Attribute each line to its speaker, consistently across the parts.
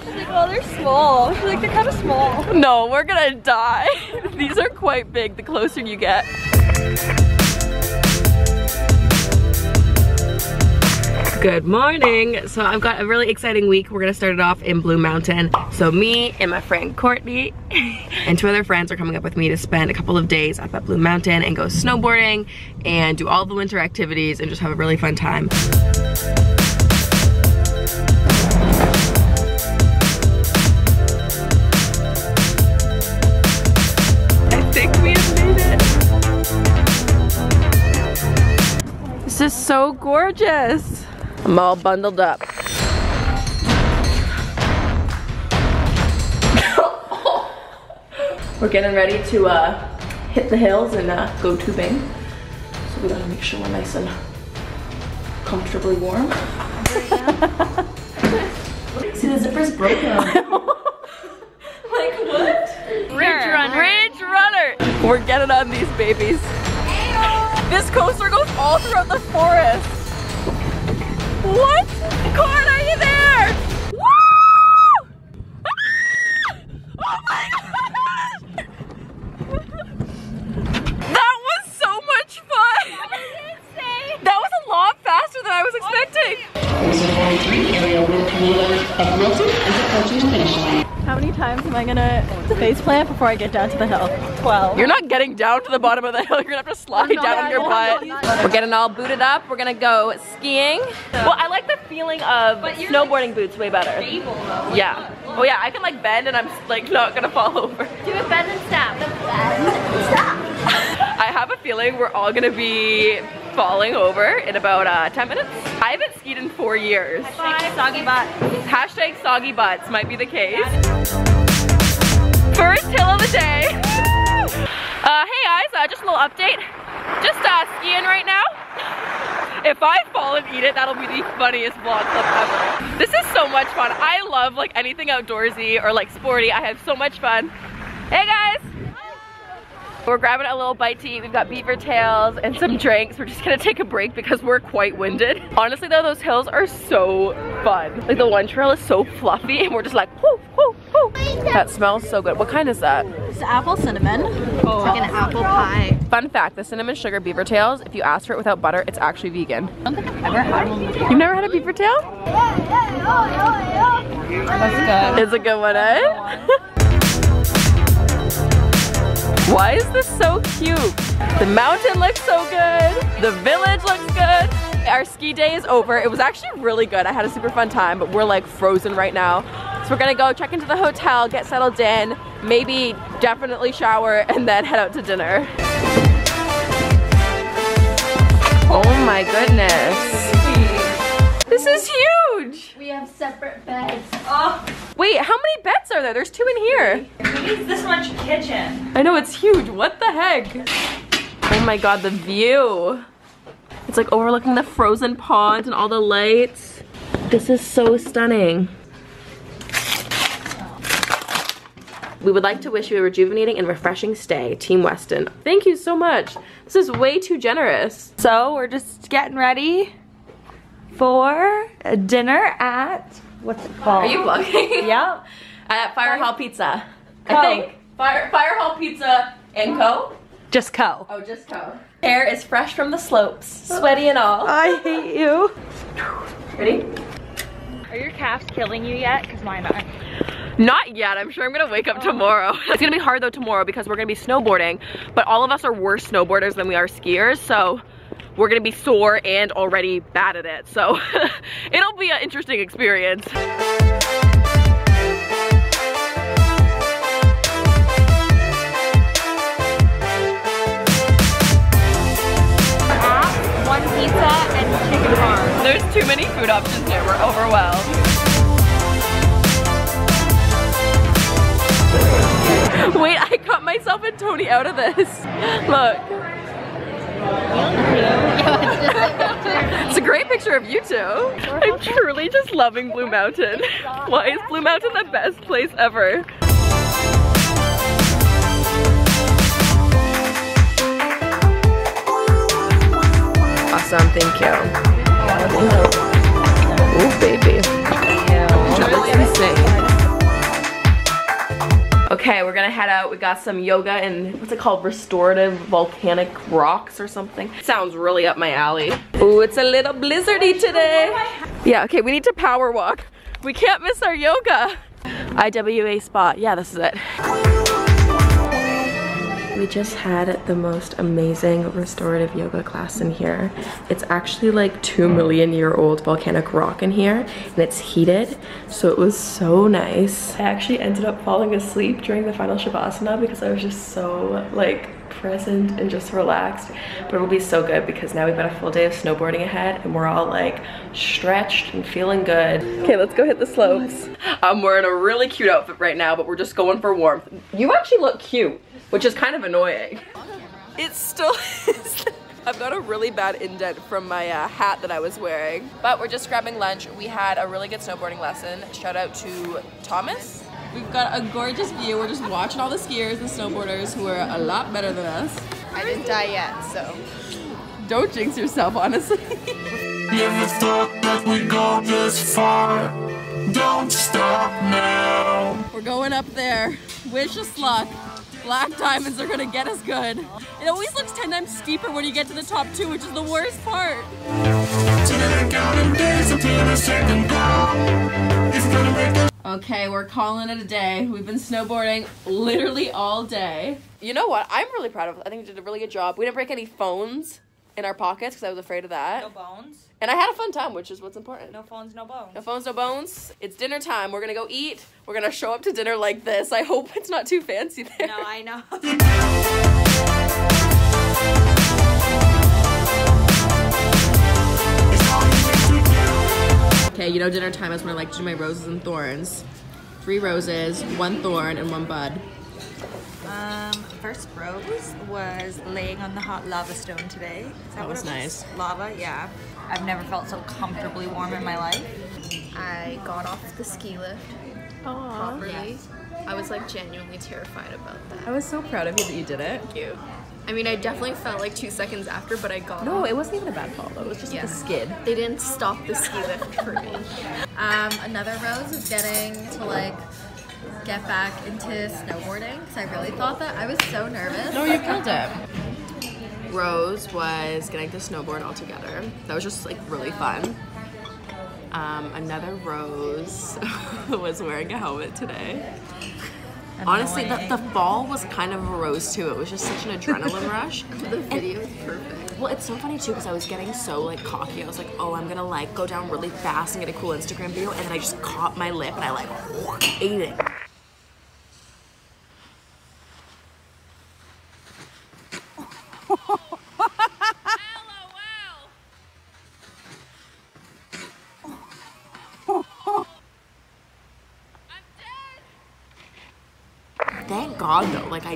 Speaker 1: She's like, oh, they're small. She's like, they're kind of small.
Speaker 2: No, we're gonna die. These are quite big the closer you get. Good morning. So I've got a really exciting week. We're gonna start it off in Blue Mountain. So me and my friend Courtney and 2 other friends are coming up with me to spend a couple of days up at Blue Mountain and go snowboarding and do all the winter activities and just have a really fun time. I think we have made it. This is so gorgeous. I'm all bundled up. We're getting ready to hit the hills and go tubing. So we gotta make sure we're nice and comfortably warm. See, the zipper's broken. Like what? Ridge runner. Ridge runner. We're getting on these babies. This coaster goes all throughout the forest. What? Court, are you there? Woo! Ah! Oh my gosh! That was so much fun! That was a lot faster than I was expecting.
Speaker 1: How many times am I gonna face plant before I get down to the hill? 12.
Speaker 2: You're not getting down to the bottom of the hill. You're gonna have to slide down on your butt. We're getting all booted up. We're gonna go skiing. Well, I like the feeling of snowboarding boots way better. Yeah. Oh yeah, I can like bend and I'm like not gonna fall over.
Speaker 1: Do a bend and snap.
Speaker 2: I have a feeling we're all gonna be falling over in about 10 minutes. I haven't skied in 4 years.
Speaker 1: Hashtag soggy butt.
Speaker 2: Hashtag soggy butts might be the case. First hill of the day. Hey guys, just a little update. Just skiing right now. If I fall and eat it, that'll be the funniest vlog clip ever. This is so much fun. I love like anything outdoorsy or like sporty. I have so much fun. Hey guys. We're grabbing a little bite to eat. We've got beaver tails and some drinks. We're just gonna take a break because we're quite winded. Honestly though, those hills are so fun. Like the one trail is so fluffy and we're just like, whoo, whoo, whoo. That smells so good. What kind is that?
Speaker 1: It's apple cinnamon. Oh. It's like an apple pie.
Speaker 2: Fun fact, the cinnamon sugar beaver tails, if you ask for it without butter, it's actually vegan.
Speaker 1: I don't think I've ever had one.
Speaker 2: You've never had a beaver tail?
Speaker 1: That's good.
Speaker 2: It's a good one, eh? Why is this so cute? The mountain looks so good. The village looks good. Our ski day is over. It was actually really good. I had a super fun time, but we're like frozen right now. So we're gonna go check into the hotel, get settled in, maybe definitely shower, and then head out to dinner. Oh my goodness. This is huge.
Speaker 1: We have separate beds. Oh.
Speaker 2: Wait, how many beds are there? There's 2 in here.
Speaker 1: Who needs this much kitchen?
Speaker 2: I know, it's huge. What the heck? Oh my god, the view. It's like overlooking the frozen pond and all the lights. This is so stunning. We would like to wish you a rejuvenating and refreshing stay, Team Weston. Thank you so much. This is way too generous.
Speaker 1: So we're just getting ready for a dinner at, what's it called?
Speaker 2: Are you vlogging?
Speaker 1: Yep.
Speaker 2: At Fire Hall Pizza.
Speaker 1: Co.
Speaker 2: I think. Fire Hall Pizza and Co.
Speaker 1: Just Co.
Speaker 2: Oh, just Co. Hair is fresh from the slopes, sweaty and all.
Speaker 1: I hate you.
Speaker 2: Ready?
Speaker 1: Are your calves killing you yet? Because mine are.
Speaker 2: Not yet. I'm sure I'm gonna wake up tomorrow. It's gonna be hard though tomorrow because we're gonna be snowboarding, but all of us are worse snowboarders than we are skiers, so we're gonna be sore and already bad at it. So it'll be an interesting experience.
Speaker 1: One pizza and chicken parm.
Speaker 2: There's too many food options here. We're overwhelmed. Wait, I cut myself and Tony out of this. Look. It's a great picture of you two. I'm truly just loving Blue Mountain. Why is Blue Mountain the best place ever? Awesome, thank you. Ooh, baby. That's insane. gonna head out. We got some yoga and what's it called? Restorative volcanic rocks or something. Sounds really up my alley. Ooh, it's a little blizzardy today. Yeah, okay, we need to power walk. We can't miss our yoga. IWA spot. Yeah, this is it. We just had the most amazing restorative yoga class in here. It's actually like 2 million year old volcanic rock in here, and it's heated, so it was so nice. I actually ended up falling asleep during the final Shavasana because I was just so like present and just relaxed. But it'll be so good because now we've got a full day of snowboarding ahead and we're all like stretched and feeling good. Okay, let's go hit the slopes. I'm wearing a really cute outfit right now, but we're just going for warmth. You actually look cute, which is kind of annoying. It still is. I've got a really bad indent from my hat that I was wearing. But we're just grabbing lunch. We had a really good snowboarding lesson. Shout out to Thomas. We've got a gorgeous view. We're just watching all the skiers and snowboarders who are a lot better than us.
Speaker 3: I didn't die yet, so.
Speaker 2: Don't jinx yourself, honestly.
Speaker 4: Never thought that we'd go this far. Don't stop now.
Speaker 2: We're going up there. Wish us luck. Black diamonds are gonna get us good. It always looks 10 times steeper when you get to the top 2, which is the worst part. Okay, we're calling it a day. We've been snowboarding literally all day. You know what? I'm really proud of us. I think we did a really good job. We didn't break any phones in our pockets because I was afraid of that.
Speaker 1: No bones.
Speaker 2: And I had a fun time, which is what's important.
Speaker 1: No phones, no bones.
Speaker 2: No phones, no bones. It's dinner time. We're gonna go eat. We're gonna show up to dinner like this. I hope it's not too fancy there.
Speaker 1: No, I know.
Speaker 2: Okay, you know dinner time is when I like to do my roses and thorns. 3 roses, 1 thorn, and 1 bud.
Speaker 1: First rose was laying on the hot lava stone today.
Speaker 2: That was nice.
Speaker 1: Lava, yeah. I've never felt so comfortably warm in my life.
Speaker 3: I got off the ski lift properly. I was like genuinely terrified about that.
Speaker 2: I was so proud of you that you did it.
Speaker 3: Thank you. I mean, I definitely felt like 2 seconds after, but I got
Speaker 2: No,
Speaker 3: off.
Speaker 2: it wasn't even a bad fall though. It was just like a skid.
Speaker 3: They didn't stop the ski lift for me. Another rose is getting to like get back into snowboarding because I really thought that I was so nervous.
Speaker 2: No, you killed it. Rose was getting to snowboard all together. That was just like really fun. Another Rose was wearing a helmet today. Honestly, the fall was kind of a Rose too. It was just such an adrenaline rush.
Speaker 3: The video is perfect.
Speaker 2: Well, it's so funny too because I was getting so like cocky. I was like, oh, I'm gonna like go down really fast and get a cool Instagram video, and then I just caught my lip and I like ate it. Thank God though, like I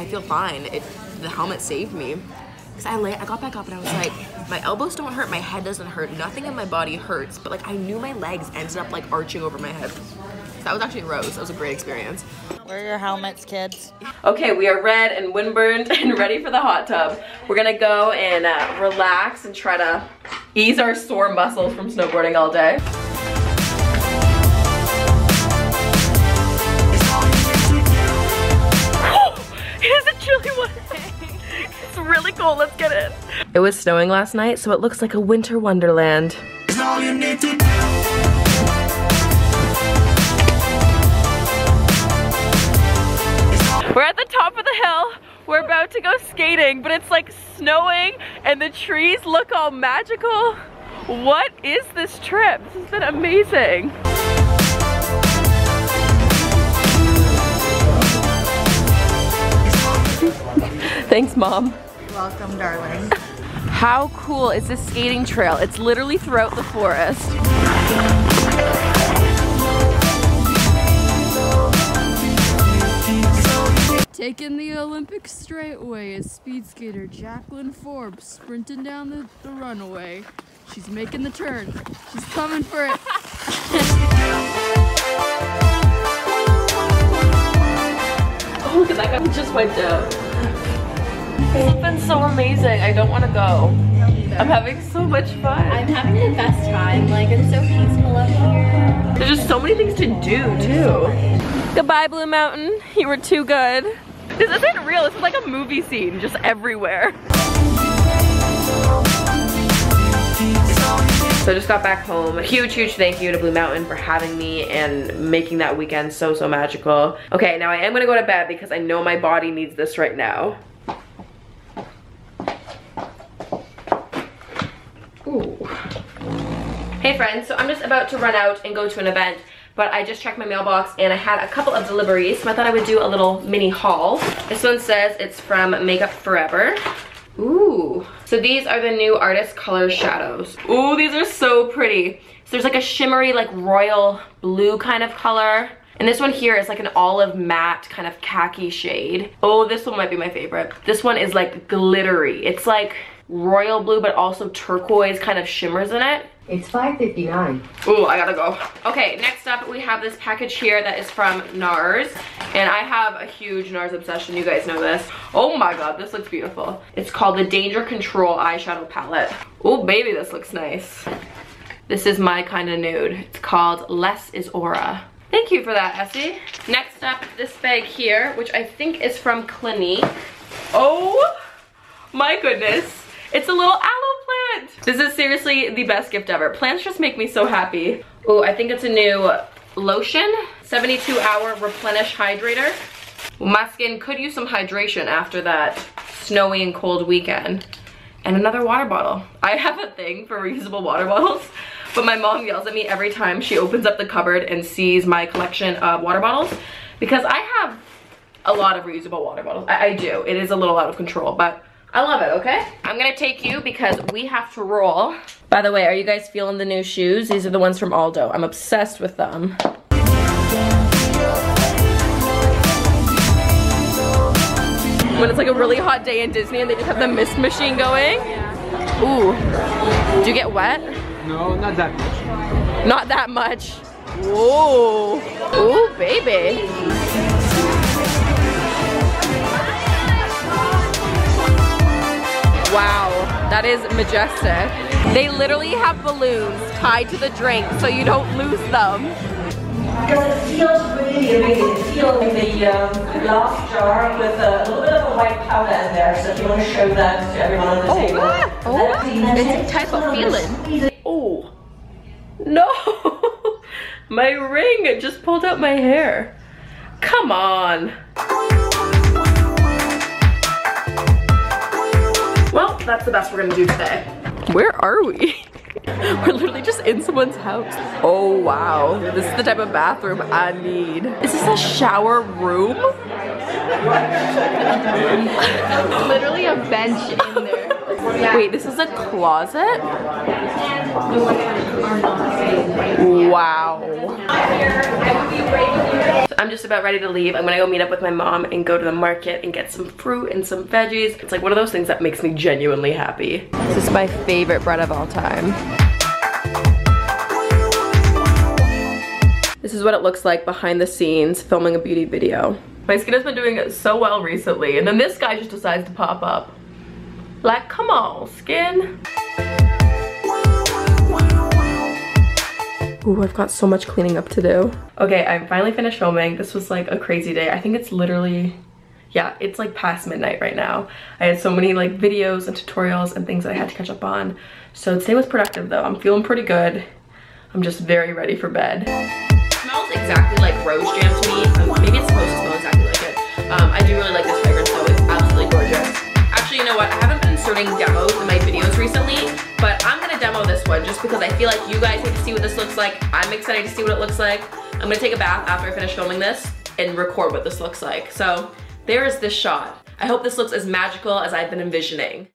Speaker 2: feel fine. The helmet saved me. Cause I got back up and I was like, my elbows don't hurt, my head doesn't hurt, nothing in my body hurts, but like I knew my legs ended up like arching over my head. So that was actually a Rose. That was a great experience.
Speaker 1: Wear your helmets, kids.
Speaker 2: Okay, we are red and windburned and ready for the hot tub. We're gonna go and relax and try to ease our sore muscles from snowboarding all day. It is a chilly one. It's really cold. Let's get in. It was snowing last night, so it looks like a winter wonderland. We're at the top of the hill. We're about to go skating, but it's like snowing and the trees look all magical. What is this trip? This has been amazing. Thanks, Mom.
Speaker 1: You're welcome, darling.
Speaker 2: How cool is this skating trail? It's literally throughout the forest.
Speaker 5: Taking the Olympic straightaway is speed skater Jaclyn Forbes sprinting down the runway. She's making the turn. She's coming for it.
Speaker 2: Oh, look at that guy just wiped out. This has been so amazing. I don't want to go. I'm having so much fun.
Speaker 3: I'm having the best time. Like, it's so peaceful up here.
Speaker 2: There's just so many things to do too. Goodbye, Blue Mountain. You were too good. This isn't real. This is like a movie scene, just everywhere. So I just got back home. A huge thank you to Blue Mountain for having me and making that weekend so magical. Okay, now I am gonna go to bed because I know my body needs this right now. Ooh. Hey friends, so I'm just about to run out and go to an event, but I just checked my mailbox and I had a couple of deliveries, so I thought I would do a little mini haul. This one says it's from Makeup Forever. Ooh, so these are the new Artist Color Shadows. Ooh, these are so pretty. So there's like a shimmery, like royal blue kind of color. And this one here is like an olive matte kind of khaki shade. Oh, this one might be my favorite. This one is like glittery. It's like royal blue, but also turquoise kind of shimmers in it.
Speaker 6: It's 5:59.
Speaker 2: Ooh, I gotta go. Okay, next up we have this package here that is from NARS. And I have a huge NARS obsession, you guys know this. Oh my god, this looks beautiful. It's called the Danger Control Eyeshadow Palette. Oh baby, this looks nice. This is my kind of nude. It's called Less is Aura. Thank you for that, Essie. Next up, this bag here, which I think is from Clinique. Oh my goodness. It's a little aloe plant. This is seriously the best gift ever. Plants just make me so happy. Oh, I think it's a new lotion. 72-hour replenish hydrator. My skin could use some hydration after that snowy and cold weekend. And another water bottle. I have a thing for reusable water bottles, but my mom yells at me every time she opens up the cupboard and sees my collection of water bottles, because I have a lot of reusable water bottles. I do. It is a little out of control, but I love it, okay? I'm gonna take you because we have to roll. By the way, are you guys feeling the new shoes? These are the ones from Aldo. I'm obsessed with them. When it's like a really hot day in Disney and they just have the mist machine going. Ooh, do you get wet?
Speaker 7: No, not that much.
Speaker 2: Not that much. Whoa, ooh, baby. Wow, that is majestic. They literally have balloons tied to the drink so you don't lose them.
Speaker 8: Because it feels really amazing. It feels like the glass jar with a little bit of a white powder in there. So if you want to show that to everyone on the table.
Speaker 2: It's a type of feeling. Oh, no. My ring just pulled out my hair. Come on. Well, that's the best we're gonna do today. Where are we? We're literally just in someone's house. Oh wow, this is the type of bathroom I need. Is this a shower room?
Speaker 5: Literally a bench in there.
Speaker 2: Wait, this is a closet? Wow. I'm just about ready to leave. I'm gonna go meet up with my mom and go to the market and get some fruit and some veggies. It's like one of those things that makes me genuinely happy. This is my favorite bread of all time. This is what it looks like behind the scenes filming a beauty video. My skin has been doing so well recently, and then this guy just decides to pop up. Like, come on, skin. Ooh, I've got so much cleaning up to do. Okay, I'm finally finished filming. This was like a crazy day. I think it's literally, yeah, it's like past midnight right now. I had so many like videos and tutorials and things that I had to catch up on. So today was productive though. I'm feeling pretty good. I'm just very ready for bed. It smells exactly like rose jam to me. Maybe it's supposed to smell exactly like it. I do really like this fragrance though. It's absolutely gorgeous. Actually, you know what? I haven't been inserting demos in my videos recently, but I'm gonna demo this one just because I feel like you guys need to see what this looks like. I'm excited to see what it looks like. I'm gonna take a bath after I finish filming this and record what this looks like. So there is this shot. I hope this looks as magical as I've been envisioning.